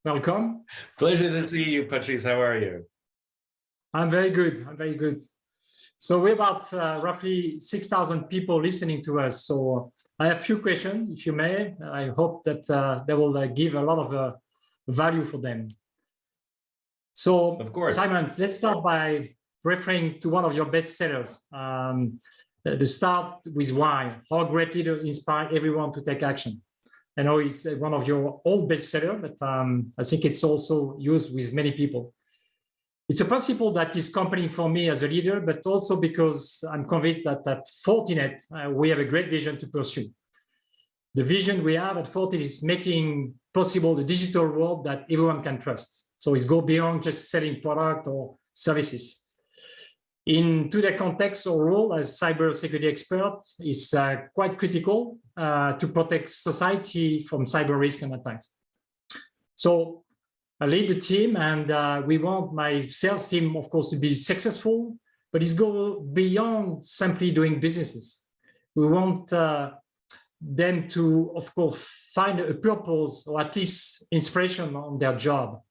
Welcome. Pleasure to see you, Patrice. How are you? I'm very good. I'm very good. So we're about roughly 6,000 people listening to us. So I have a few questions, if you may. I hope that they will give a lot of value for them. So, of course, Simon, let's start by referring to one of your best sellers. The start with why. How great leaders inspire everyone to take action. I know it's one of your old bestseller, but I think it's also used with many people. It's a principle that is compelling for me as a leader, but also because I'm convinced that at Fortinet, we have a great vision to pursue. The vision we have at Fortinet is making possible the digital world that everyone can trust. So it's go beyond just selling product or services. In today's context, our role as cybersecurity expert is quite critical to protect society from cyber risk and attacks. So I lead the team, and we want my sales team, of course, to be successful, but it's go beyond simply doing businesses. We want them to, of course, find a purpose or at least inspiration on their job.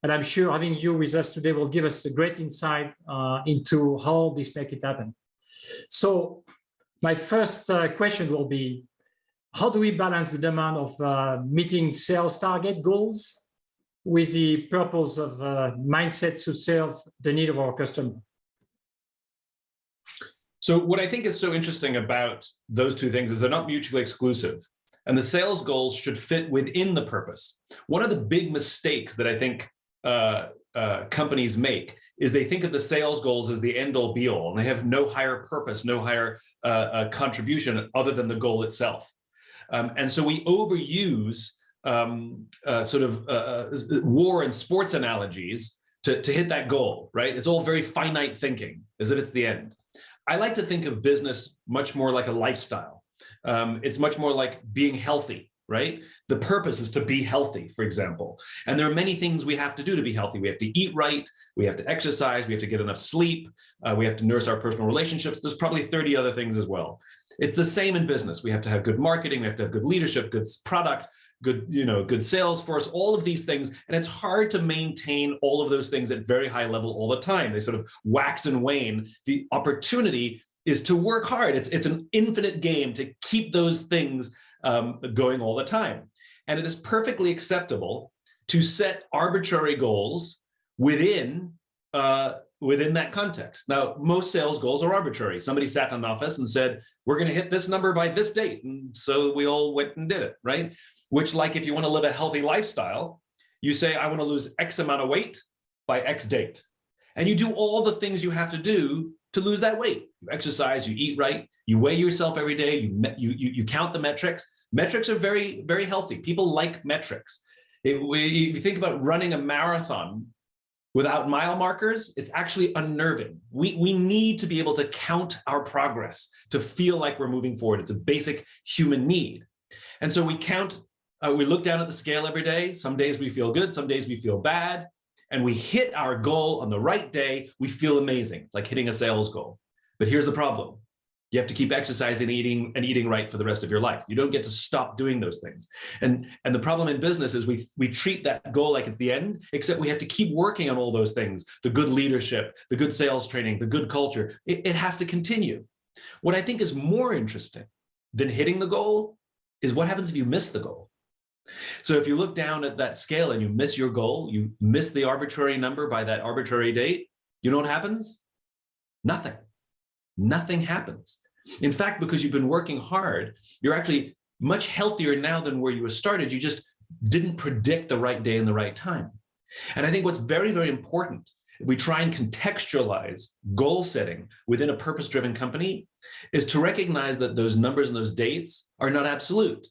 And I'm sure having you with us today will give us a great insight into how this make it happen. So my first question will be, how do we balance the demand of meeting sales target goals with the purpose of mindset to serve the need of our customer? So what I think is so interesting about those two things is they're not mutually exclusive. And the sales goals should fit within the purpose. One of the big mistakes that I think companies make is they think of the sales goals as the end-all be-all, and they have no higher purpose, no higher contribution other than the goal itself. And so we overuse war and sports analogies to hit that goal, right? It's all very finite thinking, as if it's the end. I like to think of business much more like a lifestyle. It's much more like being healthy. Right? The purpose is to be healthy, for example. And there are many things we have to do to be healthy. We have to eat right, we have to exercise, we have to get enough sleep, we have to nurse our personal relationships. There's probably 30 other things as well. It's the same in business. We have to have good marketing, we have to have good leadership, good product, good sales force, all of these things. And it's hard to maintain all of those things at very high level all the time. They sort of wax and wane. The opportunity is to work hard. It's an infinite game to keep those things going all the time. And it is perfectly acceptable to set arbitrary goals within that context. Now, most sales goals are arbitrary. Somebody sat in an office and said, we're going to hit this number by this date. And so we all went and did it, right? Which, like, if you want to live a healthy lifestyle, you say, I want to lose X amount of weight by X date. And you do all the things you have to do to lose that weight. You exercise, you eat right, you weigh yourself every day, you count the metrics. Metrics are very, very healthy. People like metrics. If you think about running a marathon without mile markers, it's actually unnerving. We need to be able to count our progress to feel like we're moving forward. It's a basic human need. And so we count, we look down at the scale every day. Some days we feel good, some days we feel bad. And we hit our goal on the right day, we feel amazing, like hitting a sales goal. But here's the problem. You have to keep exercising and eating right for the rest of your life. You don't get to stop doing those things. And the problem in business is we treat that goal like it's the end, except we have to keep working on all those things, the good leadership, the good sales training, the good culture. It has to continue. What I think is more interesting than hitting the goal is what happens if you miss the goal. So if you look down at that scale and you miss your goal, you miss the arbitrary number by that arbitrary date, you know what happens? Nothing. Nothing happens. In fact, because you've been working hard, you're actually much healthier now than where you started. You just didn't predict the right day and the right time. And I think what's very, very important, if we try and contextualize goal setting within a purpose-driven company, is to recognize that those numbers and those dates are not absolute.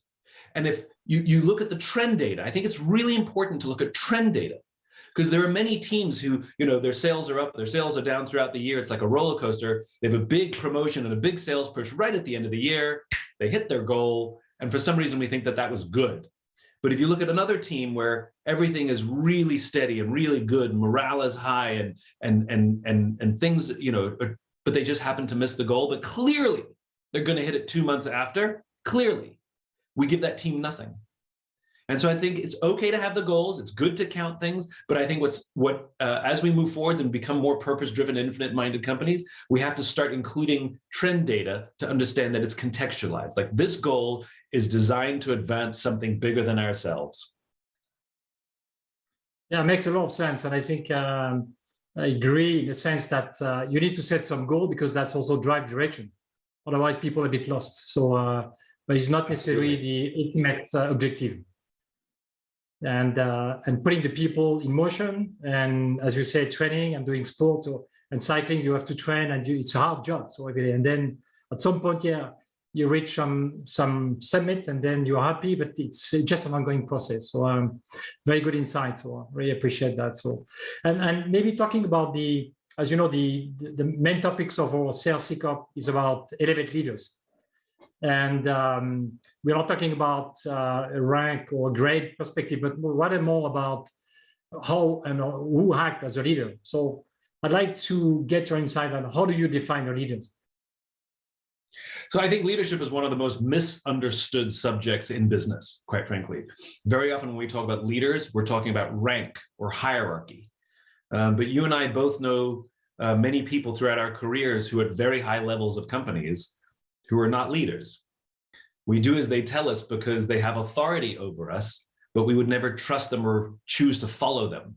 And if you look at the trend data, I think it's really important to look at trend data, because there are many teams who, their sales are up, their sales are down throughout the year. It's like a roller coaster. They have a big promotion and a big sales push right at the end of the year. They hit their goal. And for some reason, we think that that was good. But if you look at another team where everything is really steady and really good, morale is high and things, but they just happen to miss the goal, but clearly they're going to hit it 2 months after, clearly, we give that team nothing. And so I think it's okay to have the goals. It's good to count things, but I think as we move forwards and become more purpose-driven, infinite-minded companies, we have to start including trend data to understand that it's contextualized. Like this goal is designed to advance something bigger than ourselves. Yeah, it makes a lot of sense, and I think I agree in the sense that you need to set some goal because that's also drive direction. Otherwise, people are a bit lost. So, but it's not necessarily the ultimate objective. And putting the people in motion, and as you say, training and doing sports and cycling, you have to train, and it's a hard job. So every day, and then at some point, yeah, you reach some summit, and then you're happy, but it's just an ongoing process. So very good insight. So I really appreciate that. So and maybe talking about as you know, the main topics of our sales kickoff is about elevate leaders. And we're not talking about a rank or grade perspective, but rather more about how and who act as a leader. So I'd like to get your insight on how do you define your leaders? So I think leadership is one of the most misunderstood subjects in business, quite frankly. Very often when we talk about leaders, we're talking about rank or hierarchy. But you and I both know many people throughout our careers who at very high levels of companies who are not leaders. We do as they tell us because they have authority over us, but we would never trust them or choose to follow them.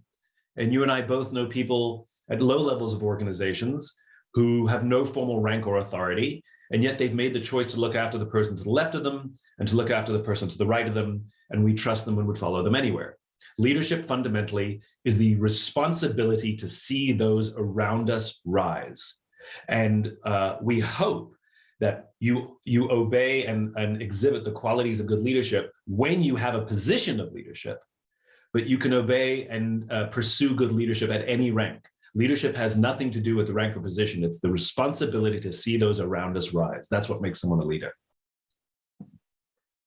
And you and I both know people at low levels of organizations who have no formal rank or authority, and yet they've made the choice to look after the person to the left of them and to look after the person to the right of them, and we trust them and would follow them anywhere. Leadership fundamentally is the responsibility to see those around us rise. And we hope that you obey and exhibit the qualities of good leadership when you have a position of leadership, but you can obey and pursue good leadership at any rank. Leadership has nothing to do with the rank or position. It's the responsibility to see those around us rise. That's what makes someone a leader.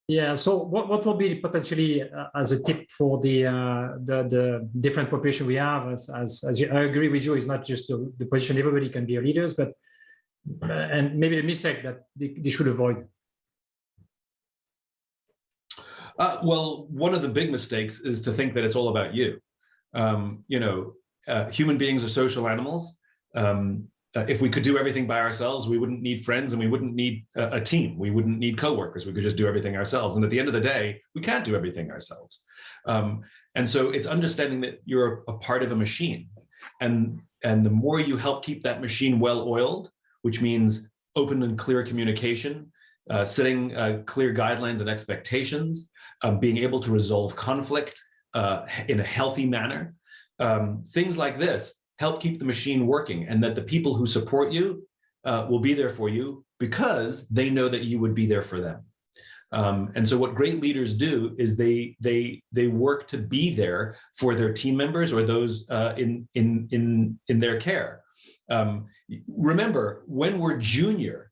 Yeah. So what will be potentially as a tip for the different population we have? As I agree with you, it's not just the position. Everybody can be a leaders, but and maybe the mistake that they should avoid. Well, one of the big mistakes is to think that it's all about you. Human beings are social animals. If we could do everything by ourselves, we wouldn't need friends and we wouldn't need a team. We wouldn't need coworkers. We could just do everything ourselves. And at the end of the day, we can't do everything ourselves. And so it's understanding that you're a part of a machine. And the more you help keep that machine well-oiled, which means open and clear communication, setting clear guidelines and expectations, being able to resolve conflict in a healthy manner, things like this help keep the machine working, and that the people who support you will be there for you because they know that you would be there for them. And so what great leaders do is they work to be there for their team members or those in their care. Remember, when we're junior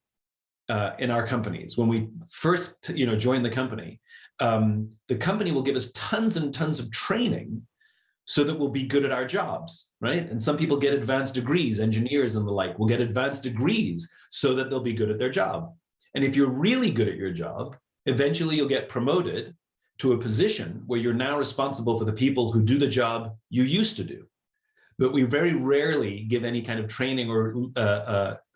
in our companies, when we first join the company will give us tons and tons of training so that we'll be good at our jobs, right? And some people get advanced degrees, engineers and the like will get advanced degrees so that they'll be good at their job. And if you're really good at your job, eventually you'll get promoted to a position where you're now responsible for the people who do the job you used to do. But we very rarely give any kind of training or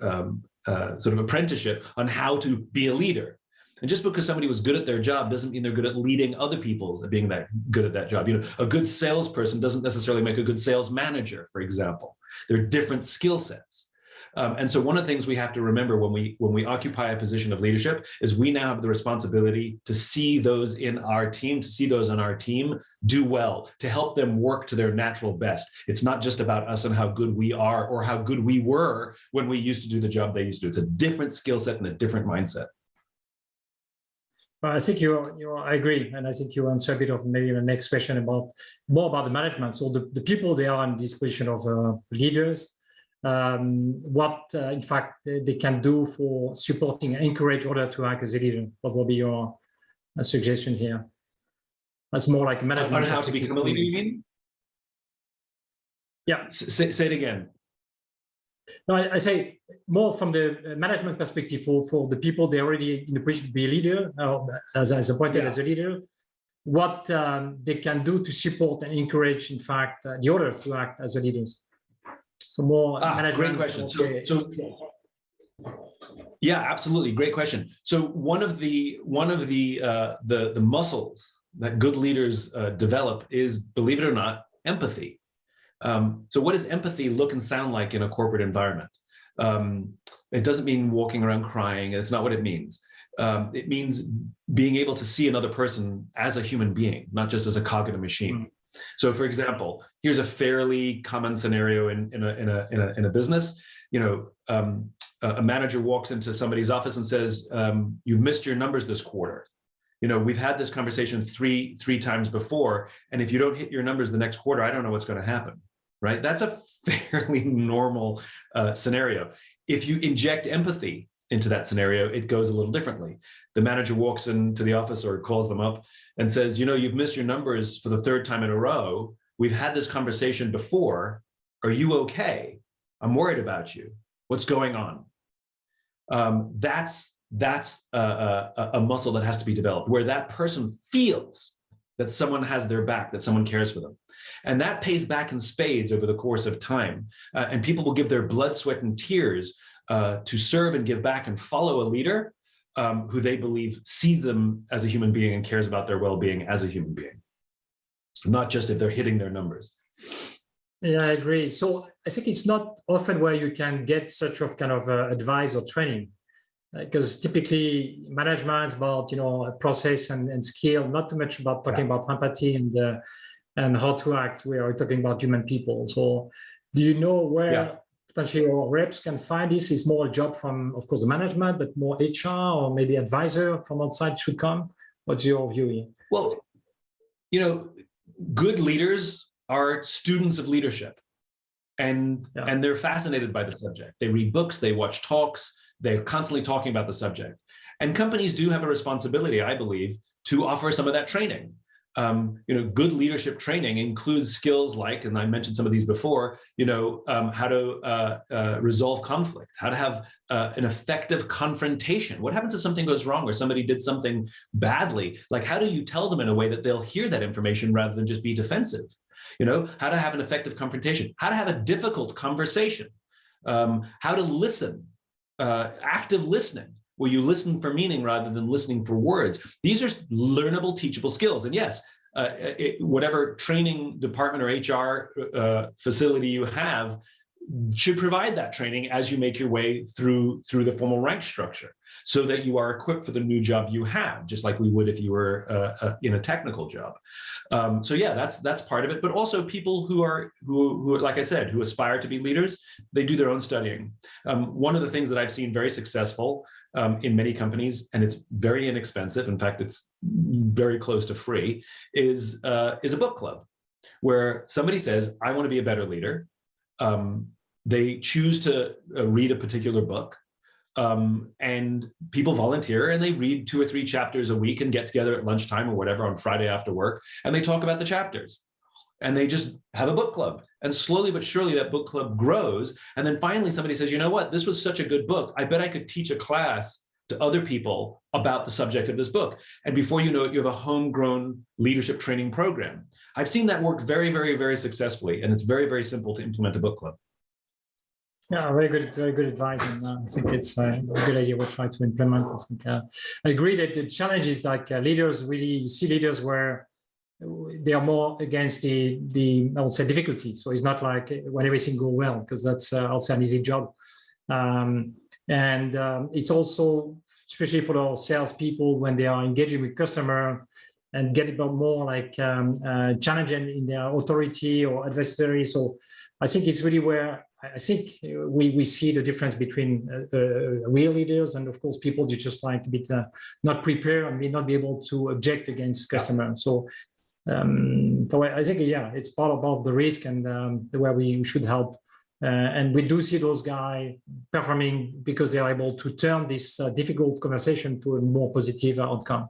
sort of apprenticeship on how to be a leader. And just because somebody was good at their job doesn't mean they're good at leading other people's being that good at that job. A good salesperson doesn't necessarily make a good sales manager, for example. They're different skill sets. And so one of the things we have to remember when we occupy a position of leadership is we now have the responsibility to see those in our team, do well, to help them work to their natural best. It's not just about us and how good we are or how good we were when we used to do the job they used to. It's a different skill set and a different mindset. I think I agree, and I think you answer a bit of maybe the next question more about the management. So the people they are in this position of leaders, what in fact they can do for supporting and encourage others to act as a leader. What will be your suggestion here? That's more like management. On how to become a leader, you mean? Yeah. Say it again. No, I say more from the management perspective for the people they're already in the position to be a leader, as appointed as a leader. what they can do to support and encourage, in fact, the others to act as the leaders. So more management. Great question. Yeah, absolutely, great question. So one of the muscles that good leaders develop is, believe it or not, empathy. So what does empathy look and sound like in a corporate environment? It doesn't mean walking around crying. It's not what it means. It means being able to see another person as a human being, not just as a cog in a machine. So, for example, here's a fairly common scenario in a business. You know, a manager walks into somebody's office and says, "You've missed your numbers this quarter. You know, we've had this conversation three times before, and if you don't hit your numbers the next quarter, I don't know what's going to happen." Right? That's a fairly normal scenario. If you inject empathy into that scenario, it goes a little differently. The manager walks into the office or calls them up and says, "You know, you've missed your numbers for the third time in a row. We've had this conversation before. Are you okay? I'm worried about you. What's going on?" That's a muscle that has to be developed, where that person feels that someone has their back, that someone cares for them. And that pays back in spades over the course of time. And people will give their blood, sweat, and tears to serve and give back and follow a leader who they believe sees them as a human being and cares about their well-being as a human being, not just if they're hitting their numbers. Yeah, I agree. So I think it's not often where you can get such of kind of advice or training, because typically management is about, you know, process and skill, not too much about talking about empathy and how to act. We are talking about human people. So do you know where potentially our reps can find this? Is more a job from, of course, the management, but more HR or maybe advisor from outside should come? What's your view here? Well, you know, good leaders are students of leadership, and they're fascinated by the subject. They read books, they watch talks, they're constantly talking about the subject. And companies do have a responsibility, I believe, to offer some of that training. You know, good leadership training includes skills like, and I mentioned some of these before, you know, how to resolve conflict, how to have an effective confrontation. What happens if something goes wrong or somebody did something badly? Like, how do you tell them in a way that they'll hear that information rather than just be defensive? You know, how to have an effective confrontation, how to have a difficult conversation, how to listen, active listening, where you listen for meaning rather than listening for words. These are learnable, teachable skills. And yes, whatever training department or HR facility you have should provide that training as you make your way through the formal rank structure, so that you are equipped for the new job you have, just like we would if you were in a technical job. So yeah, that's part of it. But also people who are, like I said, who aspire to be leaders, they do their own studying. One of the things that I've seen very successful in many companies, and it's very inexpensive, in fact, it's very close to free, is a book club, where somebody says, "I want to be a better leader." They choose to read a particular book, and people volunteer and they read 2 or 3 chapters a week and get together at lunchtime or whatever on Friday after work, and they talk about the chapters, and they just have a book club. And slowly but surely that book club grows. And then finally somebody says, "You know what, this was such a good book. I bet I could teach a class to other people about the subject of this book." And before you know it, you have a homegrown leadership training program. I've seen that work very, very, very successfully, and it's very, very simple to implement a book club. Yeah, very good advice. And I think it's a good idea we'll try to implement. I think I agree that the challenge is like leaders really, you see leaders where they are more against the I would say difficulty. So it's not like when everything goes well, because that's also an easy job. It's also, especially for our salespeople, when they are engaging with customer and get about more like challenging in their authority or adversary. So I think it's really where I think we see the difference between real leaders and, of course, people who just like a bit not prepared and may not be able to object against customers. So I think, yeah, it's part about the risk and where we should help. And we do see those guys performing because they are able to turn this difficult conversation to a more positive outcome.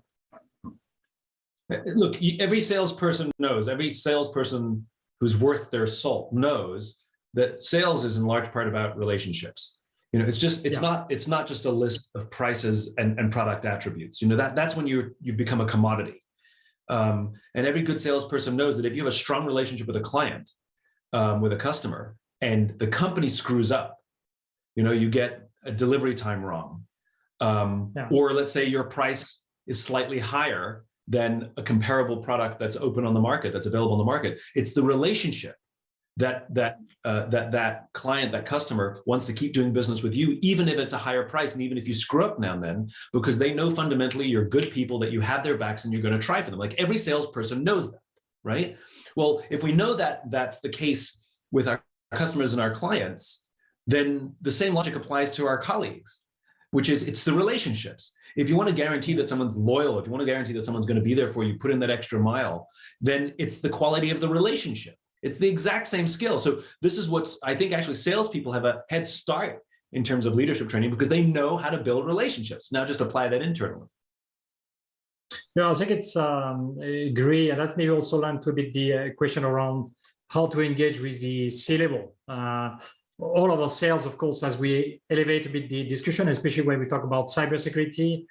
Look, every salesperson knows, every salesperson who's worth their salt knows that sales is in large part about relationships. You know, it's not just a list of prices and product attributes. You know, that's when you've become a commodity. And every good salesperson knows that if you have a strong relationship with a client, with a customer, and the company screws up, you get a delivery time wrong, or let's say your price is slightly higher than a comparable product that's open on the market, that's available on the market. It's the relationship that client, that customer wants to keep doing business with you, even if it's a higher price, and even if you screw up now and then, because they know fundamentally you're good people, that you have their backs, and you're going to try for them. Like every salesperson knows that, right? Well, if we know that that's the case with our customers and our clients, then the same logic applies to our colleagues, which is it's the relationships. If you want to guarantee that someone's loyal, if you want to guarantee that someone's going to be there for you, put in that extra mile, then it's the quality of the relationship. It's the exact same skill. So this is what's, I think actually salespeople have a head start in terms of leadership training, because they know how to build relationships. Now just apply that internally. Yeah, I think it's I agree, and that maybe also led to a bit the question around how to engage with the C-level. All of our sales, of course, as we elevate a bit the discussion, especially when we talk about cybersecurity,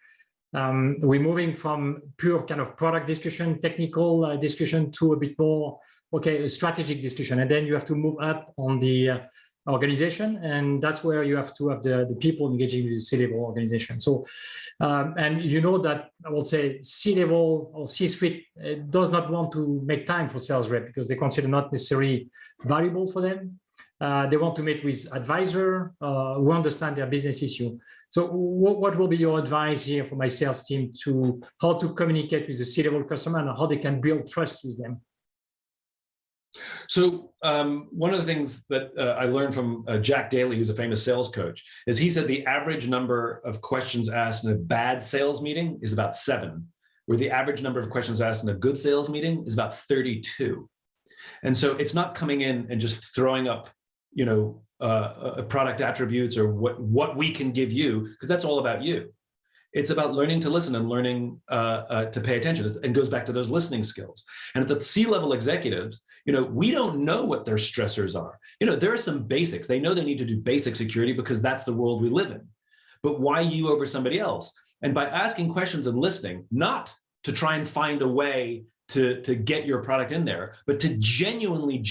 we're moving from pure kind of product discussion, technical discussion, to a bit more, a strategic discussion. And then you have to move up on the organization, and that's where you have to have the people engaging with the C-level organization. So, and that I would say C-level or C-suite does not want to make time for sales rep because they consider not necessarily valuable for them. They want to meet with advisor who understand their business issue. So what will be your advice here for my sales team to how to communicate with the C-level customer and how they can build trust with them? So one of the things that I learned from Jack Daly, who's a famous sales coach, is he said the average number of questions asked in a bad sales meeting is about 7, where the average number of questions asked in a good sales meeting is about 32. And so it's not coming in and just throwing up, product attributes or what we can give you, because that's all about you. It's about learning to listen and learning to pay attention, and goes back to those listening skills. And at the C-level executives, we don't know what their stressors are. There are some basics. They know they need to do basic security because that's the world we live in. But why you over somebody else? And by asking questions and listening, not to try and find a way to get your product in there, but to genuinely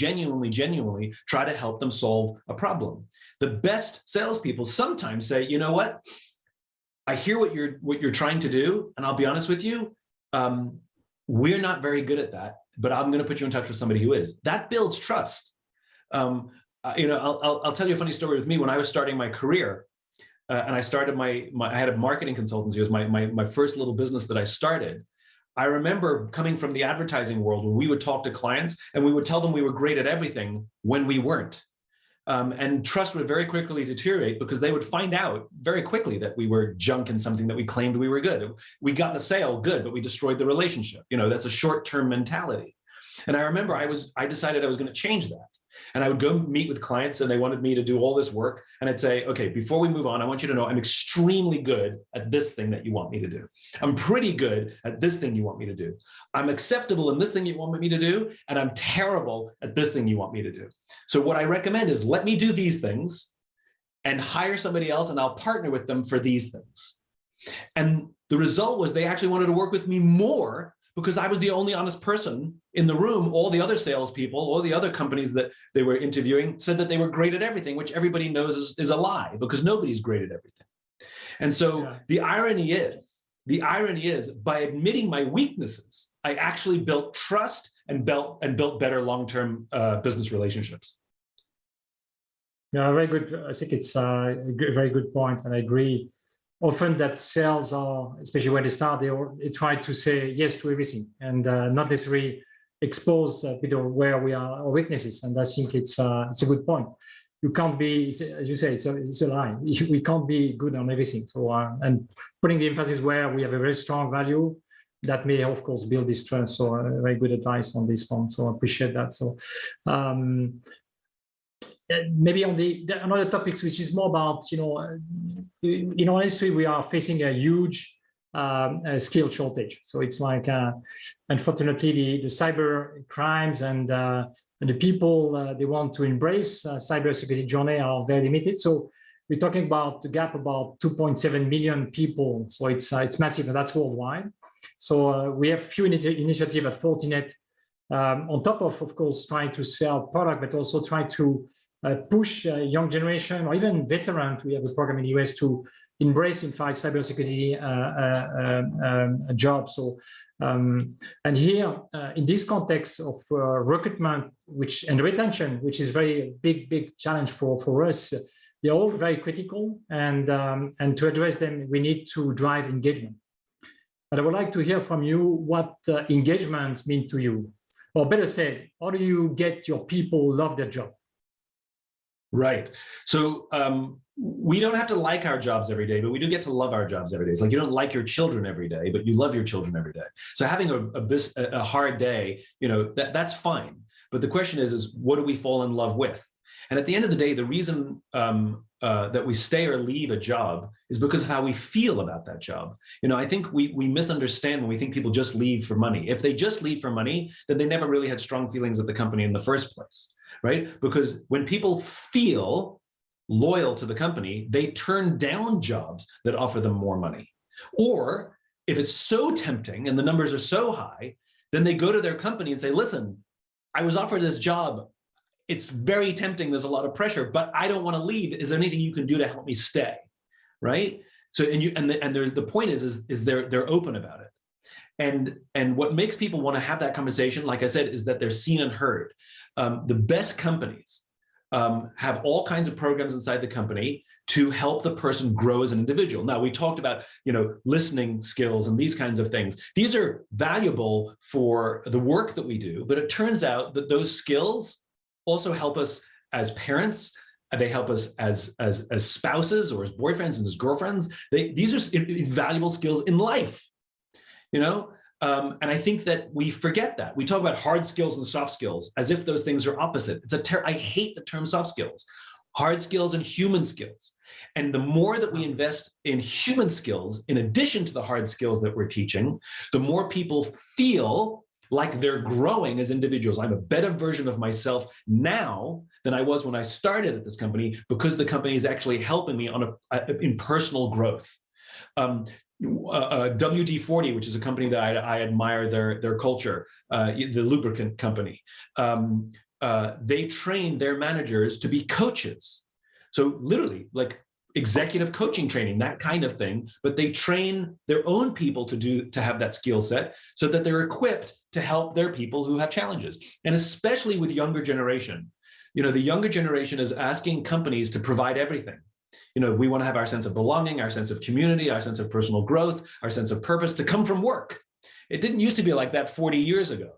try to help them solve a problem. The best salespeople sometimes say, you know what? I hear what you're trying to do, and I'll be honest with you, we're not very good at that, but I'm going to put you in touch with somebody who is. That builds trust. I'll tell you a funny story with me. When I was starting my career, and I started I had a marketing consultancy. It was my first little business that I started. I remember coming from the advertising world when we would talk to clients and we would tell them we were great at everything when we weren't. And trust would very quickly deteriorate because they would find out very quickly that we were junk in something that we claimed we were good. We got the sale, good, but we destroyed the relationship. That's a short-term mentality. And I remember I decided I was going to change that. And I would go meet with clients and they wanted me to do all this work. And I'd say, okay, before we move on, I want you to know I'm extremely good at this thing that you want me to do. I'm pretty good at this thing you want me to do. I'm acceptable in this thing you want me to do. And I'm terrible at this thing you want me to do. So what I recommend is let me do these things and hire somebody else and I'll partner with them for these things. And the result was they actually wanted to work with me more because I was the only honest person in the room. All the other salespeople, all the other companies that they were interviewing said that they were great at everything, which everybody knows is a lie because nobody's great at everything. And so the irony is by admitting my weaknesses, I actually built trust and built better long-term business relationships. Yeah, very good. I think it's a very good point, and I agree. Often that sales are, especially when they start, they try to say yes to everything and not necessarily expose where we are our weaknesses. And I think it's a good point. You can't be, as you say, it's a lie. We can't be good on everything. So and putting the emphasis where we have a very strong value, that may of course build this trust. So very good advice on this point. So I appreciate that. So. Maybe on another topics, which is more about, in our industry, we are facing a huge skill shortage. So it's like, unfortunately, the cyber crimes and the people they want to embrace cybersecurity journey are very limited. So we're talking about the gap about 2.7 million people. So it's massive, and that's worldwide. So we have few initiatives at Fortinet, on top of course, trying to sell product, but also try to push young generation or even veterans. We have a program in the US to embrace, in fact, cybersecurity job. So, and here, in this context of recruitment, and retention, which is very big challenge for us, they're all very critical, and to address them, we need to drive engagement. And I would like to hear from you what engagements mean to you, or better said, how do you get your people love their job? Right. So we don't have to like our jobs every day, but we do get to love our jobs every day. It's like you don't like your children every day, but you love your children every day. So having a hard day, that's fine. But the question is what do we fall in love with? And at the end of the day, the reason that we stay or leave a job is because of how we feel about that job. I think we misunderstand when we think people just leave for money. If they just leave for money, then they never really had strong feelings at the company in the first place, right? Because when people feel loyal to the company, they turn down jobs that offer them more money. Or if it's so tempting and the numbers are so high, then they go to their company and say, listen, I was offered this job. It's very tempting. There's a lot of pressure, but I don't want to leave. Is there anything you can do to help me stay? Right. So, there's the point is they're open about it. And what makes people want to have that conversation, like I said, is that they're seen and heard. The best companies have all kinds of programs inside the company to help the person grow as an individual. Now, we talked about, listening skills and these kinds of things. These are valuable for the work that we do, but it turns out that those skills also help us as parents. They help us as spouses or as boyfriends and as girlfriends. These are valuable skills in life, and I think that we forget that. We talk about hard skills and soft skills as if those things are opposite. I hate the term soft skills. Hard skills and human skills. And the more that we invest in human skills, in addition to the hard skills that we're teaching, the more people feel like they're growing as individuals. I'm a better version of myself now than I was when I started at this company, because the company is actually helping me in personal growth. WD-40, which is a company that I admire their culture, the lubricant company. They train their managers to be coaches. So literally, like executive coaching training, that kind of thing, but they train their own people to have that skill set so that they're equipped to help their people who have challenges. And especially with younger generation, the younger generation is asking companies to provide everything. We want to have our sense of belonging, our sense of community, our sense of personal growth, our sense of purpose to come from work. It didn't used to be like that 40 years ago.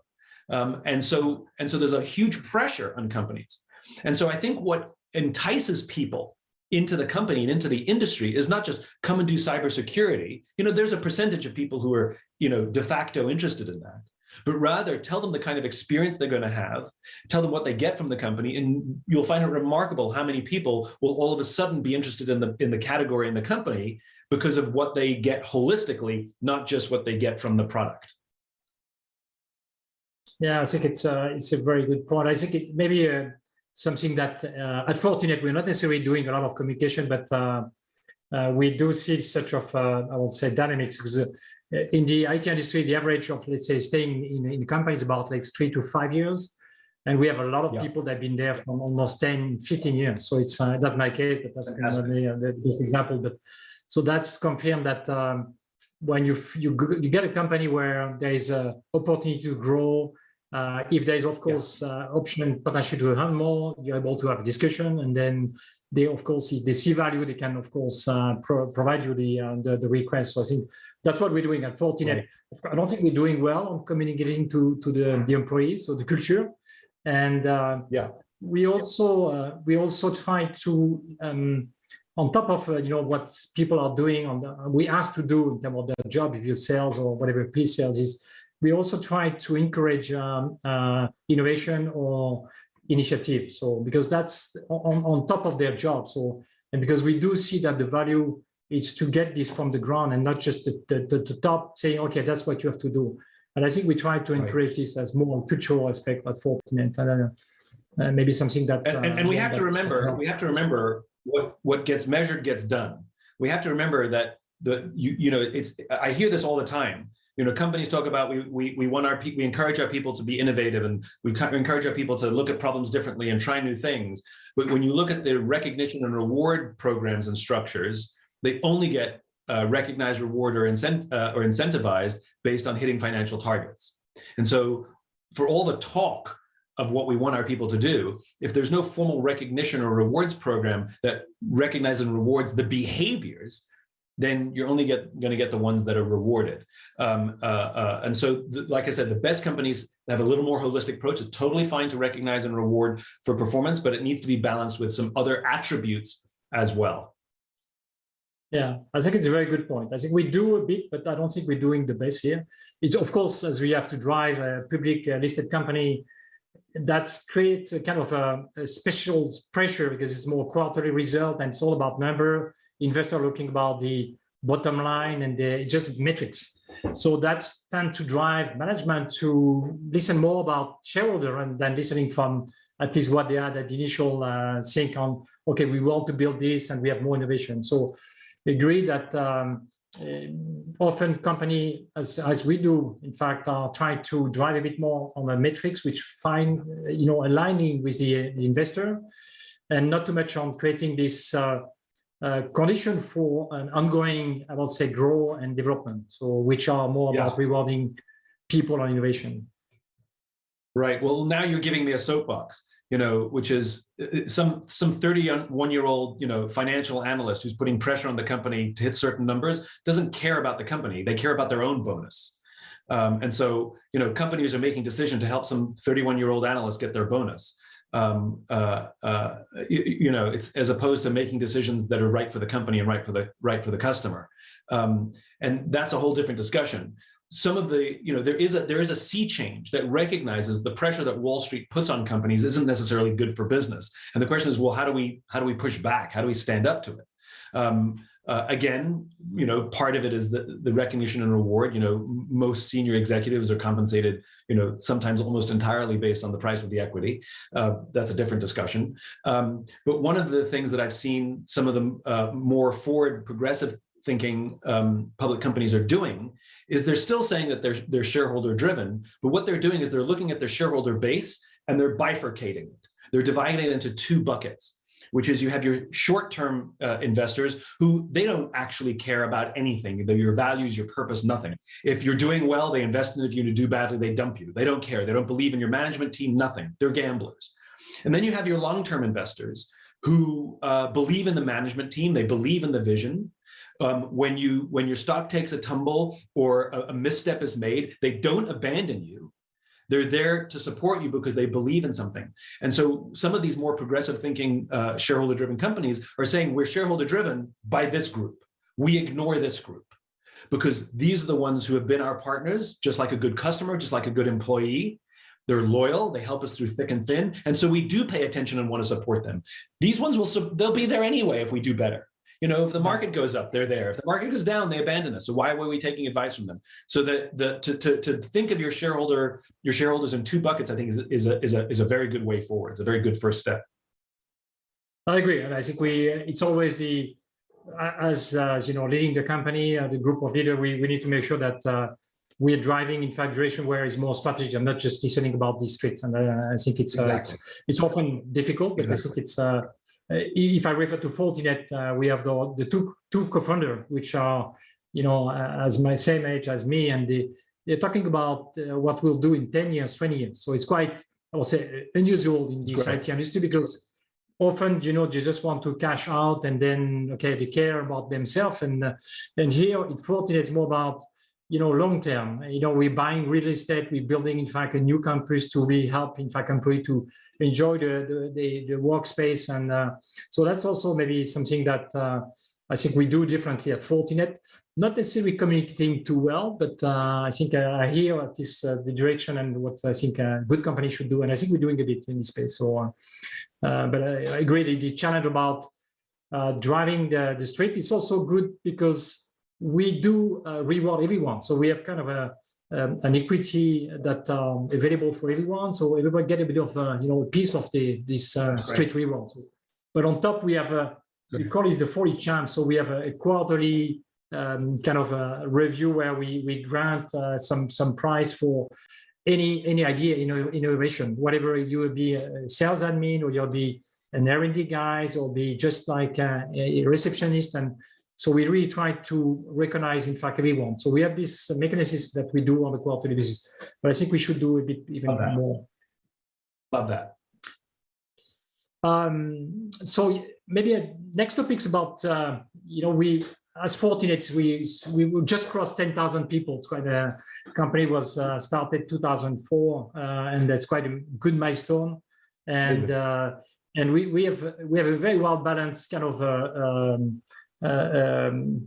And so there's a huge pressure on companies. And so I think what entices people into the company and into the industry is not just come and do cybersecurity. There's a percentage of people who are, de facto interested in that, but rather tell them the kind of experience they're going to have, tell them what they get from the company, and you'll find it remarkable how many people will all of a sudden be interested in the category in the company because of what they get holistically, not just what they get from the product. Yeah, I think it's a very good point. I think it maybe something that at Fortinet we're not necessarily doing a lot of communication, but we do see such of I would say dynamics, because in the IT industry, the average of, let's say, staying in companies about like 3 to 5 years, and we have a lot of people that have been there from almost 10, 15 years. So it's not my case, but that's not the best example. But so that's confirmed that when you get a company where there is an opportunity to grow. If there is, of course, option potentially to earn more, you're able to have a discussion, and then they, of course, if they see value, they can, of course, provide you the request. So I think that's what we're doing at Fortinet. Right. I don't think we're doing well on communicating to the employees or the culture, and we also try to on top of what people are doing we ask to do in terms of their job, if you sales or whatever pre-sales is. We also try to encourage innovation or initiative. So because that's on top of their job. So, and because we do see that the value is to get this from the ground and not just the top saying, okay, that's what you have to do. And I think we try to encourage this as more cultural aspect at Fortinet. And maybe something that and we have to remember what gets measured gets done. We have to remember that I hear this all the time. Companies talk about we want we encourage our people to be innovative, and we encourage our people to look at problems differently and try new things. But when you look at the recognition and reward programs and structures, they only get recognized, reward, or incentivized based on hitting financial targets. And so for all the talk of what we want our people to do, if there's no formal recognition or rewards program that recognizes and rewards the behaviors, then you're only going to get the ones that are rewarded. And so, like I said, the best companies have a little more holistic approach. It's totally fine to recognize and reward for performance, but it needs to be balanced with some other attributes as well. Yeah, I think it's a very good point. I think we do a bit, but I don't think we're doing the best here. It's, of course, as we have to drive a public listed company, that's create a kind of a special pressure because it's more quarterly result and it's all about number. Investor looking about the bottom line and the just metrics. So that's tend to drive management to listen more about shareholder and than listening from at least what they had at the initial think on, okay, we want to build this and we have more innovation. So I agree that often company, as we do, in fact, are trying to drive a bit more on the metrics, which find, aligning with the investor and not too much on creating this condition for an ongoing, I would say, growth and development. So which are more about rewarding people on innovation. Right. Well, now you're giving me a soapbox, which is some 31-year-old, financial analyst who's putting pressure on the company to hit certain numbers doesn't care about the company. They care about their own bonus. And so, companies are making decisions to help some 31-year-old analyst get their bonus. It's as opposed to making decisions that are right for the company and right for the customer. And that's a whole different discussion. Some of the, there is a sea change that recognizes the pressure that Wall Street puts on companies isn't necessarily good for business. And the question is, well, how do we push back? How do we stand up to it? Again, part of it is the recognition and reward. Most senior executives are compensated, sometimes almost entirely based on the price of the equity. That's a different discussion. But one of the things that I've seen some of the more forward progressive thinking public companies are doing is they're still saying that they're shareholder driven, but what they're doing is they're looking at their shareholder base and they're bifurcating it. They're dividing it into two buckets, which is you have your short-term investors who they don't actually care about anything, your values, your purpose, nothing. If you're doing well, they invest in it. If you do badly, they dump you. They don't care. They don't believe in your management team, nothing. They're gamblers. And then you have your long-term investors who believe in the management team. They believe in the vision. When your stock takes a tumble or a misstep is made, they don't abandon you. They're there to support you because they believe in something. And so some of these more progressive thinking shareholder-driven companies are saying we're shareholder-driven by this group. We ignore this group because these are the ones who have been our partners, just like a good customer, just like a good employee. They're loyal. They help us through thick and thin. And so we do pay attention and want to support them. These ones they'll be there anyway if we do better. If the market goes up, they're there. If the market goes down, they abandon us. So why were we taking advice from them? So to think of your shareholders in two buckets, I think is a very good way forward. It's a very good first step. I agree, and I think it's always as leading the company, the group of leaders, we need to make sure that we are driving, in fact, direction where it's more strategic and not just listening about the streets. And I think it's often difficult, but I think it's. If I refer to Fortinet, we have the two co-founders, which are, as my same age as me, and they're talking about what we'll do in 10 years, 20 years. So it's quite, I would say, unusual in this IT industry because often, they just want to cash out and then, they care about themselves. And here in Fortinet, it's more about, long term. We're buying real estate, we're building, in fact, a new campus to really help, in fact, employees to enjoy the workspace. And so that's also maybe something that I think we do differently at Fortinet. Not necessarily communicating too well, but I think I hear at this the direction and what I think a good company should do. And I think we're doing a bit in this space. So, but I agree the challenge about driving the street is also good because we do reward everyone. So we have kind of an equity that available for everyone. So everybody get a bit of a piece of this street reward. So, but on top we have we call it the 40 champ. So we have a quarterly kind of a review where we grant some prize for any idea, innovation, whatever you will be a sales admin or you'll be an R&D guys or be just like a receptionist. And so we really try to recognize, in fact, everyone. So we have this mechanisms that we do on a quarterly basis, but I think we should do a bit even more. Love that. So maybe next topic is about, we, as Fortinet, we just crossed 10,000 people. It's quite a company was started 2004, and that's quite a good milestone. And we have a very well balanced kind of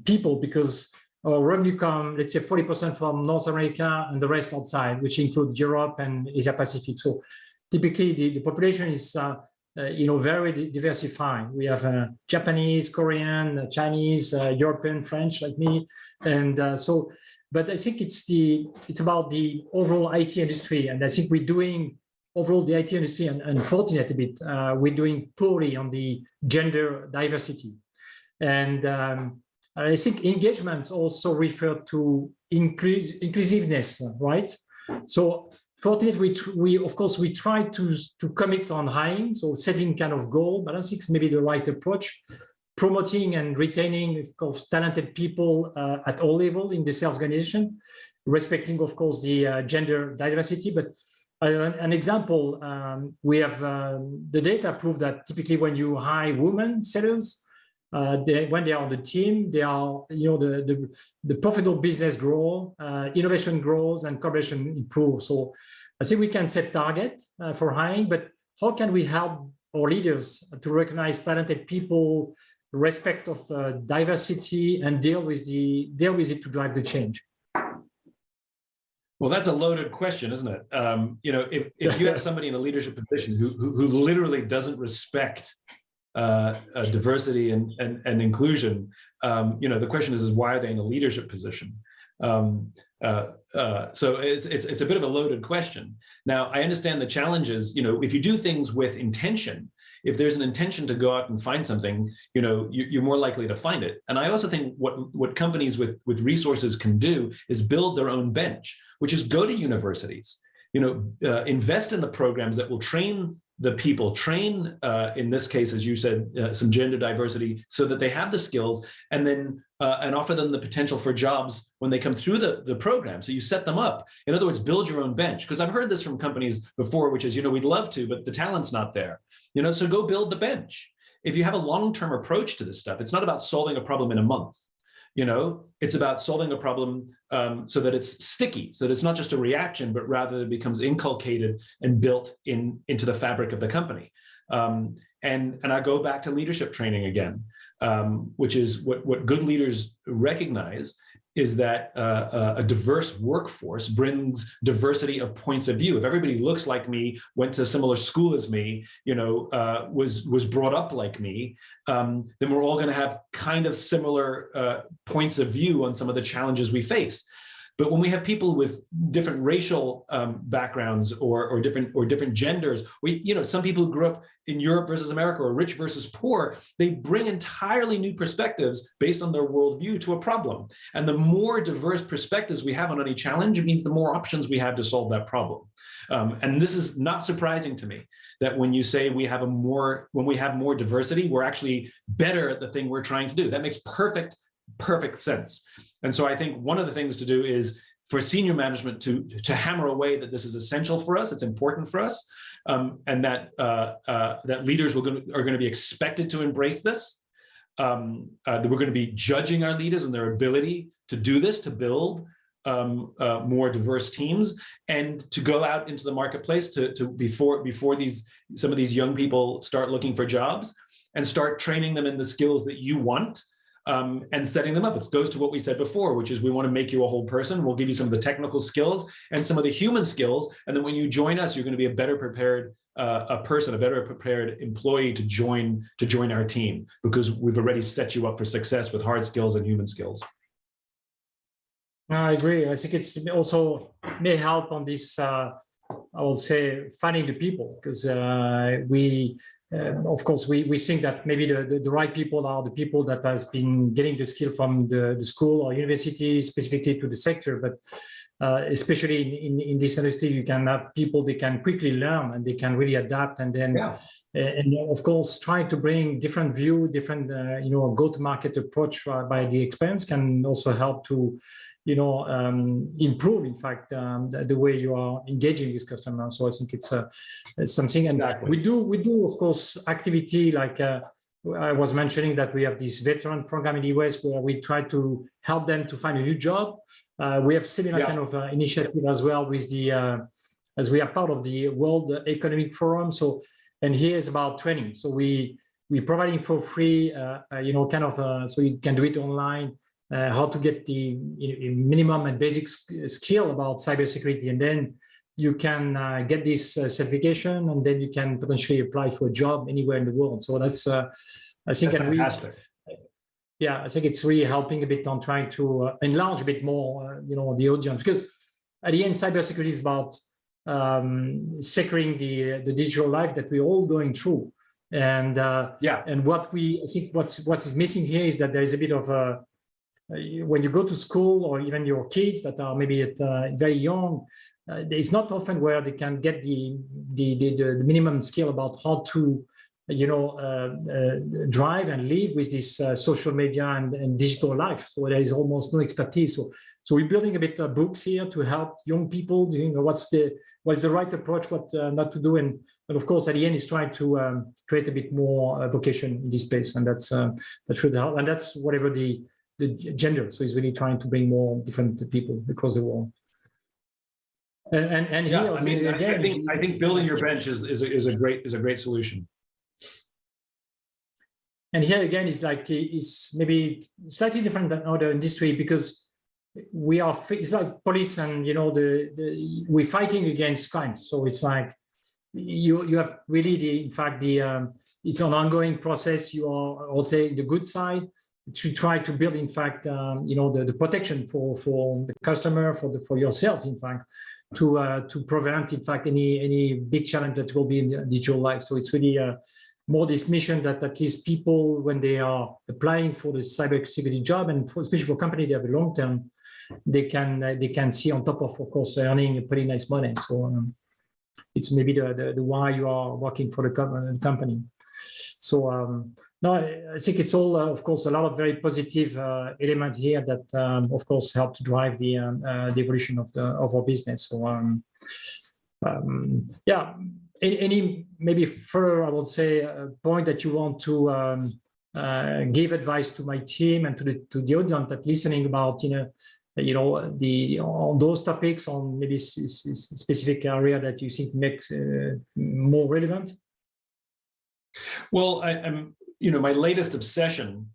people, because our revenue come, let's say 40% from North America and the rest outside, which include Europe and Asia Pacific. So typically the population is very diversified. We have Japanese, Korean, Chinese, European, French, like me, and but I think it's about the overall IT industry, and I think we're doing overall the IT industry and Fortinet a bit. We're doing poorly on the gender diversity, and I think engagement also refer to inclusiveness, right? So Fortinet, we of course we try to commit on hiring, so setting kind of goal, but I think it's maybe the right approach, promoting and retaining, of course, talented people at all levels in the sales organization, respecting, of course, the gender diversity. But as an example, we have the data prove that typically when you hire women sellers, when they are on the team, they are, the profitable business grow, innovation grows, and collaboration improves. So I think we can set target for hiring, but how can we help our leaders to recognize talented people, respect of diversity, and deal with it to drive the change? Well, that's a loaded question, isn't it? If you have somebody in a leadership position who literally doesn't respect diversity and inclusion, the question is why are they in a leadership position? So it's a bit of a loaded question. Now, I understand the challenges. If you do things with intention, if there's an intention to go out and find something, you're more likely to find it. And I also think what companies with resources can do is build their own bench, which is go to universities, invest in the programs that will train the people, train, in this case, as you said, some gender diversity so that they have the skills, and then and offer them the potential for jobs when they come through the program. So you set them up. In other words, build your own bench. Because I've heard this from companies before, which is, we'd love to, but the talent's not there. So go build the bench. If you have a long-term approach to this stuff, it's not about solving a problem in a month. It's about solving a problem so that it's sticky, so that it's not just a reaction, but rather it becomes inculcated and built into the fabric of the company. And I go back to leadership training again, which is what good leaders recognize is that a diverse workforce brings diversity of points of view. If everybody looks like me, went to a similar school as me, was brought up like me, then we're all going to have kind of similar points of view on some of the challenges we face. But when we have people with different racial backgrounds or different genders, some people who grew up in Europe versus America or rich versus poor, they bring entirely new perspectives based on their worldview to a problem. And the more diverse perspectives we have on any challenge means the more options we have to solve that problem. And this is not surprising to me that when you say when we have more diversity, we're actually better at the thing we're trying to do. That makes perfect sense. And so I think one of the things to do is for senior management to hammer away that this is essential for us, it's important for us, and that leaders are going to be expected to embrace this, that we're going to be judging our leaders and their ability to do this, to build more diverse teams, and to go out into the marketplace before some of these young people start looking for jobs, and start training them in the skills that you want. And setting them up. It goes to what we said before, which is we want to make you a whole person. We'll give you some of the technical skills and some of the human skills. And then when you join us, you're going to be a better prepared person, a better prepared employee to join our team, because we've already set you up for success with hard skills and human skills. I agree. I think it's also may help on this I will say, finding the people, because of course, we think that maybe the right people are the people that has been getting the skill from the school or university specifically to the sector, but especially in this industry, you can have people they can quickly learn and they can really adapt, and then and of course trying to bring different view, different go-to-market approach by the experience can also help to improve in fact the way you are engaging with customers. So I think it's something, and we do of course activity like I was mentioning that we have this veteran program in the US where we try to help them to find a new job. We have similar kind of initiative as well with the as we are part of the World Economic Forum. So, and here is about training. So we providing for free, so you can do it online, how to get the minimum and basic skill about cybersecurity, and then you can get this certification, and then you can potentially apply for a job anywhere in the world. So that's I think, that's fantastic. I think it's really helping a bit on trying to enlarge a bit more, the audience, because at the end, cybersecurity is about securing the digital life that we're all going through. And and I think what is missing here is that there is a bit of when you go to school, or even your kids that are maybe at very young, it's not often where they can get the minimum skill about how to drive and live with this social media and digital life. So there is almost no expertise. So we're building a bit of books here to help young people, what's the right approach, what not to do, and of course at the end is trying to create a bit more vocation in this space, and that should help. And that's whatever the gender. So it's really trying to bring more different people across the world. And here, I mean, again, I think building your bench is a great solution. And here again, it's maybe slightly different than other industry, because it's like police, and we're fighting against crimes. So it's like you have really it's an ongoing process. You are also the good side to try to build, in fact, the protection for the customer, for yourself, in fact, to prevent, in fact, any big challenge that will be in the digital life. So it's really more this mission that at least people, when they are applying for the cybersecurity job, and especially for companies that have a long term, they can see on top of course earning pretty nice money. So it's maybe the why you are working for the company. So no, I think it's all of course a lot of very positive elements here that of course help to drive the evolution of our business. So any maybe further, I would say, point that you want to give advice to my team and to the audience that listening about on those topics, on maybe specific area that you think makes more relevant? Well, I'm my latest obsession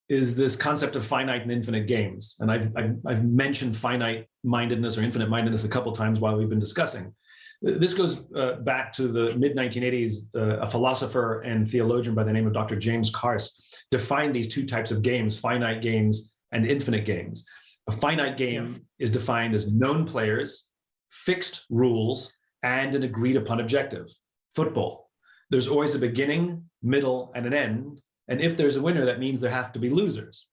is this concept of finite and infinite games, and I've mentioned finite mindedness or infinite mindedness a couple of times while we've been discussing. This goes back to the mid-1980s. A philosopher and theologian by the name of Dr. James Carse defined these two types of games: finite games and infinite games. A finite game is defined as known players, fixed rules, and an agreed upon objective. Football. There's always a beginning, middle, and an end. And if there's a winner, that means there have to be losers.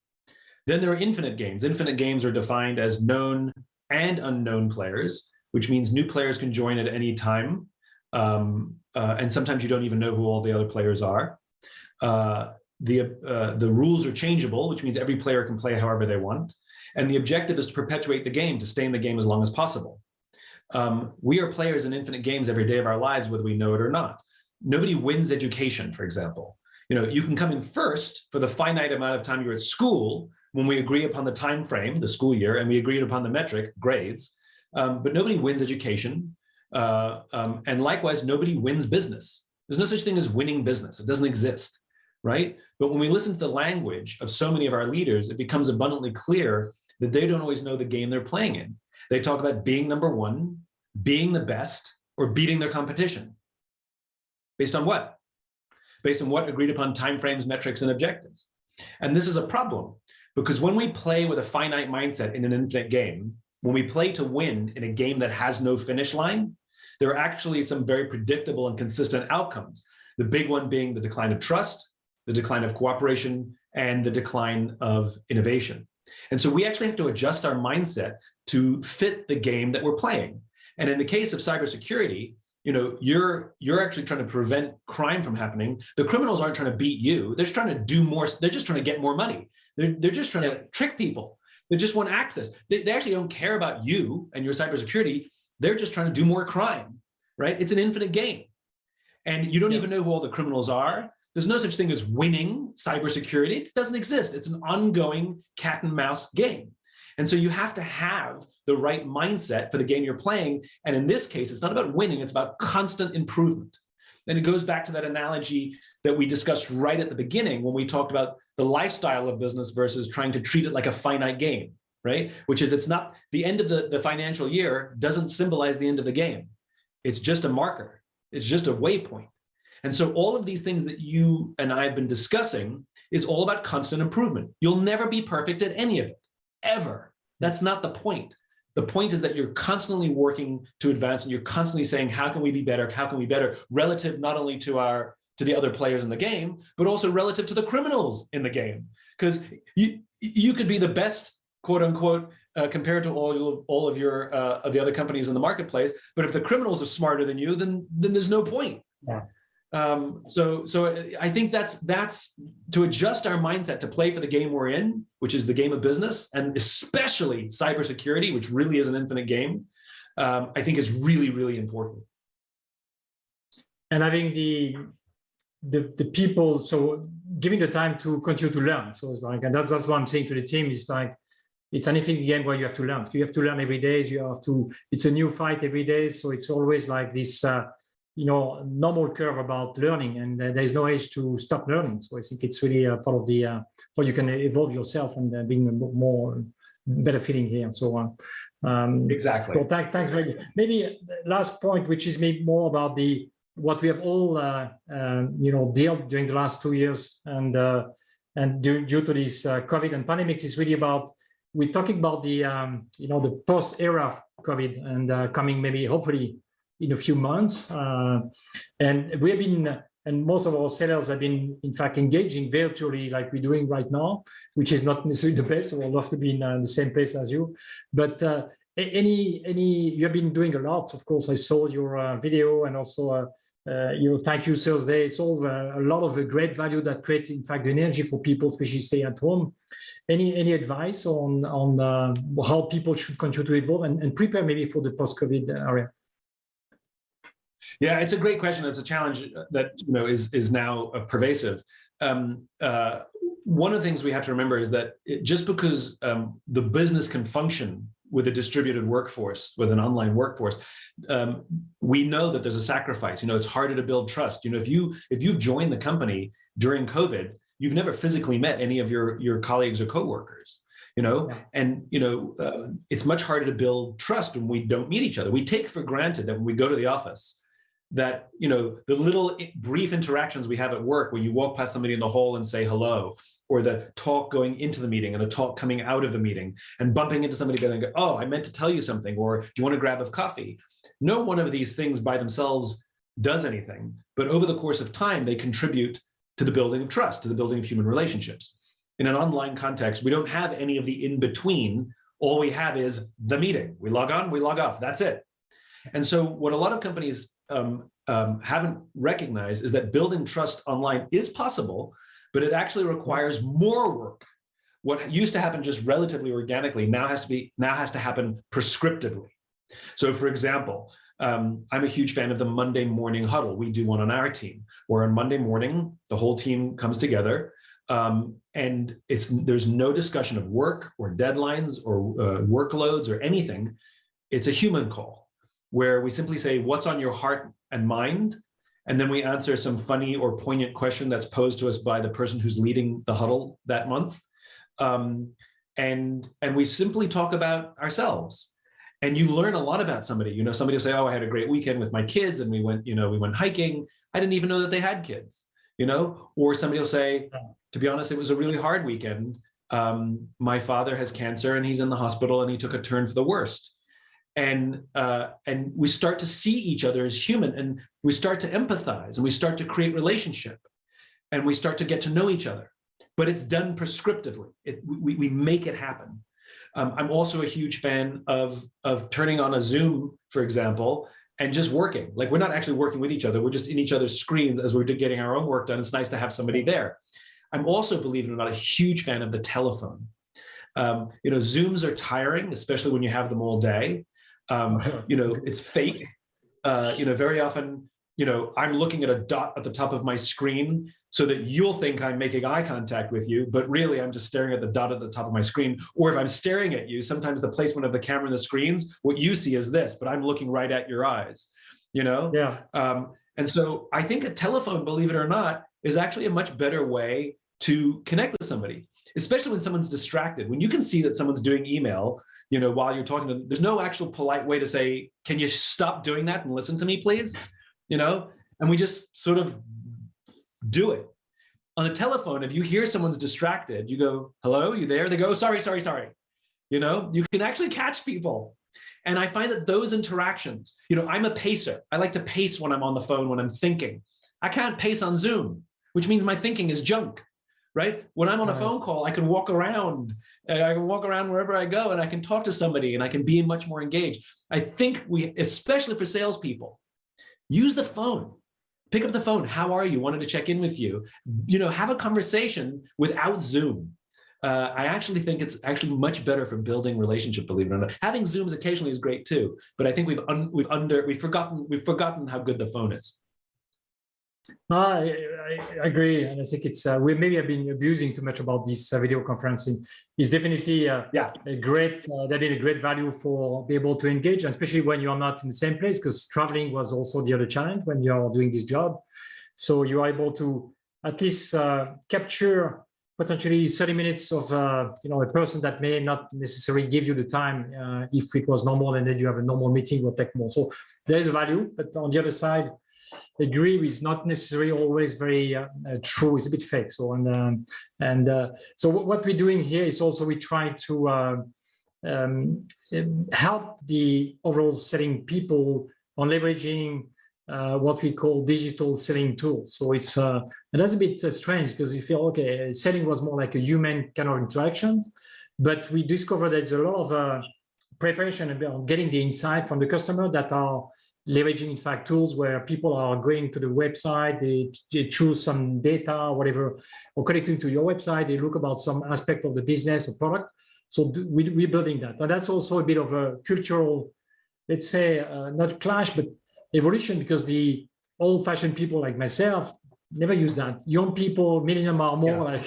Then there are infinite games. Infinite games are defined as known and unknown players, which means new players can join at any time. And sometimes you don't even know who all the other players are. The rules are changeable, which means every player can play however they want. And the objective is to perpetuate the game, to stay in the game as long as possible. We are players in infinite games every day of our lives, whether we know it or not. Nobody wins education, for example. You can come in first for the finite amount of time you're at school when we agree upon the time frame, the school year, and we agreed upon the metric, grades. But nobody wins education. And likewise, nobody wins business. There's no such thing as winning business. It doesn't exist, right? But when we listen to the language of so many of our leaders, it becomes abundantly clear that they don't always know the game they're playing in. They talk about being number one, being the best, or beating their competition. Based on what? Based on what agreed upon timeframes, metrics, and objectives. And this is a problem, because when we play with a finite mindset in an infinite game, when we play to win in a game that has no finish line, there are actually some very predictable and consistent outcomes. The big one being the decline of trust, the decline of cooperation, and the decline of innovation. And so we actually have to adjust our mindset to fit the game that we're playing. And in the case of cybersecurity, you're actually trying to prevent crime from happening. The criminals aren't trying to beat you. They're just trying to do more. They're just trying to get more money. They're just trying to trick people. They just want access. They actually don't care about you and your cybersecurity. They're just trying to do more crime, right? It's an infinite game. And you don't even know who all the criminals are. There's no such thing as winning cybersecurity. It doesn't exist. It's an ongoing cat and mouse game. And so you have to have the right mindset for the game you're playing. And in this case, it's not about winning, it's about constant improvement. And it goes back to that analogy that we discussed right at the beginning when we talked about the lifestyle of business versus trying to treat it like a finite game, right? Which is, it's not the end of the financial year doesn't symbolize the end of the game. It's just a marker. It's just a waypoint. And so all of these things that you and I have been discussing is all about constant improvement. You'll never be perfect at any of it, ever. That's not the point. The point is that you're constantly working to advance, and you're constantly saying, how can we be better? How can we be better? Relative not only to the other players in the game, but also relative to the criminals in the game. Because you could be the best, quote unquote, compared to all of the other companies in the marketplace. But if the criminals are smarter than you, then there's no point. Yeah. So I think that's to adjust our mindset to play for the game we're in, which is the game of business, and especially cybersecurity, which really is an infinite game. I think is really, really important. And having the people, so giving the time to continue to learn. So it's like, and that's what I'm saying to the team. It's like, it's an infinite game where you have to learn. You have to learn every day. It's a new fight every day. So it's always like this, normal curve about learning, and there's no age to stop learning. So I think it's really part of the how you can evolve yourself and being more better fitting here. So exactly. So thanks. Maybe last point, which is maybe more about what we have all dealt during the last 2 years, and due to this COVID and pandemic, is really about, we're talking about the the post era of COVID and coming maybe hopefully in a few months, and we have been, and most of our sellers have been, in fact, engaging virtually like we're doing right now, which is not necessarily the best. So I'd love to be in the same place as you. But you have been doing a lot. Of course, I saw your video, and also your Thank You Thursday. It's all a lot of great value that create, in fact, the energy for people, especially stay at home. Any advice on how people should continue to evolve and prepare maybe for the post-COVID area? Yeah, it's a great question. It's a challenge that is now pervasive. One of the things we have to remember is that just because the business can function with a distributed workforce, with an online workforce, we know that there's a sacrifice. It's harder to build trust. If you've joined the company during COVID, you've never physically met any of your colleagues or coworkers. And it's much harder to build trust when we don't meet each other. We take for granted that when we go to the office, that the little brief interactions we have at work, where you walk past somebody in the hall and say hello, or the talk going into the meeting and the talk coming out of the meeting, and bumping into somebody and go, oh, I meant to tell you something, or do you want to grab a coffee? No one of these things by themselves does anything, but over the course of time, they contribute to the building of trust, to the building of human relationships. In an online context, we don't have any of the in-between. All we have is the meeting. We log on, we log off, that's it. And so what a lot of companies haven't recognized is that building trust online is possible, but it actually requires more work. What used to happen just relatively organically now has to happen prescriptively. So for example, I'm a huge fan of the Monday morning huddle. We do one on our team, where on Monday morning, the whole team comes together, and there's no discussion of work or deadlines or workloads or anything. It's a human call, where we simply say, what's on your heart and mind? And then we answer some funny or poignant question that's posed to us by the person who's leading the huddle that month. And we simply talk about ourselves. And you learn a lot about somebody. Somebody will say, oh, I had a great weekend with my kids, and we went hiking. I didn't even know that they had kids, Or somebody will say, to be honest, it was a really hard weekend. My father has cancer and he's in the hospital, and he took a turn for the worst. and we start to see each other as human, and we start to empathize, and we start to create relationship, and we start to get to know each other. But it's done prescriptively. We make it happen. I'm also a huge fan of turning on a Zoom, for example, and just working. Like, we're not actually working with each other. We're just in each other's screens as we're getting our own work done. It's nice to have somebody there. I'm also, believe it or not, a huge fan of the telephone. Zooms are tiring, especially when you have them all day. It's fake. Very often, I'm looking at a dot at the top of my screen so that you'll think I'm making eye contact with you, but really I'm just staring at the dot at the top of my screen. Or if I'm staring at you, sometimes the placement of the camera and the screens, what you see is this, but I'm looking right at your eyes, Yeah. And so I think a telephone, believe it or not, is actually a much better way to connect with somebody, especially when someone's distracted. When you can see that someone's doing email, while you're talking to them, there's no actual polite way to say, can you stop doing that and listen to me, please? And we just sort of do it. On a telephone, if you hear someone's distracted, you go, hello, you there? They go, sorry. You can actually catch people. And I find that those interactions, I'm a pacer. I like to pace when I'm on the phone, when I'm thinking. I can't pace on Zoom, which means my thinking is junk, right? When I'm on a phone call, I can walk around. I can walk around wherever I go, and I can talk to somebody, and I can be much more engaged. I think especially for salespeople, use the phone. Pick up the phone. How are you? Wanted to check in with you. Have a conversation without Zoom. I actually think it's actually much better for building relationship, believe it or not. Having Zooms occasionally is great too, but I think we've forgotten how good the phone is. I agree, and I think it's we maybe have been abusing too much about this video conferencing. It's definitely a great that been a great value for be able to engage, and especially when you are not in the same place, because traveling was also the other challenge when you are doing this job. So you are able to at least capture potentially 30 minutes of a person that may not necessarily give you the time if it was normal, and then you have a normal meeting will take more. So there is a value, but on the other side, agree is not necessarily always very true. It's a bit fake. So so what we're doing here is also we try to help the overall selling people on leveraging what we call digital selling tools. So it's and that's a bit strange, because you feel okay, selling was more like a human kind of interactions, but we discovered there's a lot of preparation about getting the insight from the customer that are leveraging, in fact, tools where people are going to the website, they choose some data or whatever, or connecting to your website, they look about some aspect of the business or product. So we're building that. And that's also a bit of a cultural, let's say, not clash, but evolution, because the old-fashioned people like myself never use that. Young people, millennium are more like,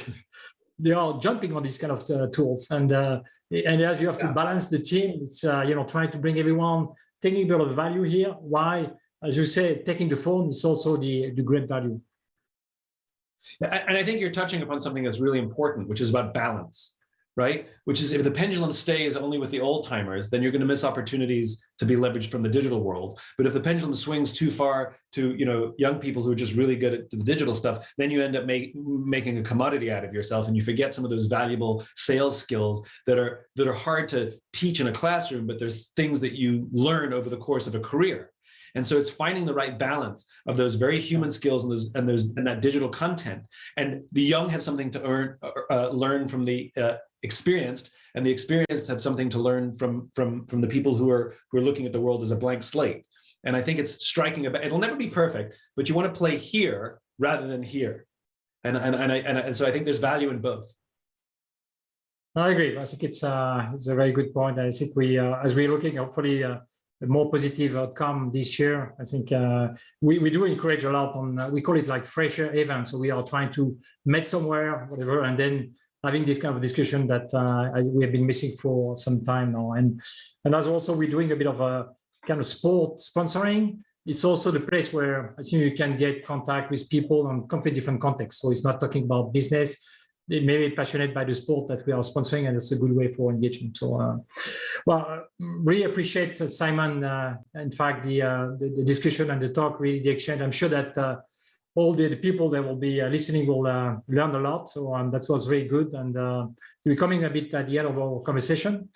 they are jumping on these kind of tools. And as you have to balance the team, it's, trying to bring everyone, taking a bit of value here. Why, as you say, taking the phone is also the great value. And I think you're touching upon something that's really important, which is about balance, right? Which is, if the pendulum stays only with the old timers, then you're going to miss opportunities to be leveraged from the digital world. But if the pendulum swings too far to young people who are just really good at the digital stuff, then you end up making a commodity out of yourself, and you forget some of those valuable sales skills that are hard to teach in a classroom, but there's things that you learn over the course of a career. And so it's finding the right balance of those very human skills and that digital content. And the young have something to learn from the experienced, and the experienced have something to learn from the people who are looking at the world as a blank slate. And I think it's striking it'll never be perfect, but you want to play here rather than here. And so I think there's value in both. I agree. I think it's a very good point. I think we, as we're looking, hopefully, a more positive outcome this year. I think we do encourage a lot on, we call it like fresher events. So we are trying to meet somewhere, whatever, and then having this kind of discussion that we have been missing for some time now. And as also we're doing a bit of a kind of sport sponsoring. It's also the place where I think you can get contact with people on completely different contexts. So it's not talking about business. They may be passionate by the sport that we are sponsoring, and it's a good way for engagement. So, really appreciate Simon. In fact, the discussion and the talk, really the exchange. I'm sure that all the people that will be listening will learn a lot. So that was very good. And we're coming a bit at the end of our conversation.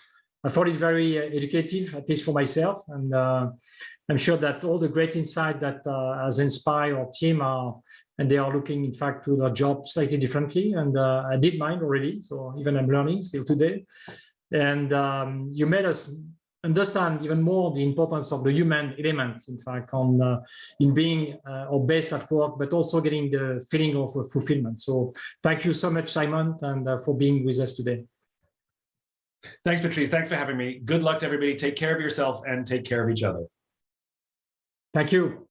I found it very educative, at least for myself. And I'm sure that all the great insight that has inspired our team and they are looking, in fact, to their job slightly differently. And I did mine already, so even I'm learning still today. And you made us understand even more the importance of the human element, in fact, in being our best at work, but also getting the feeling of fulfillment. So thank you so much, Simon, and for being with us today. Thanks, Patrice. Thanks for having me. Good luck to everybody. Take care of yourself and take care of each other. Thank you.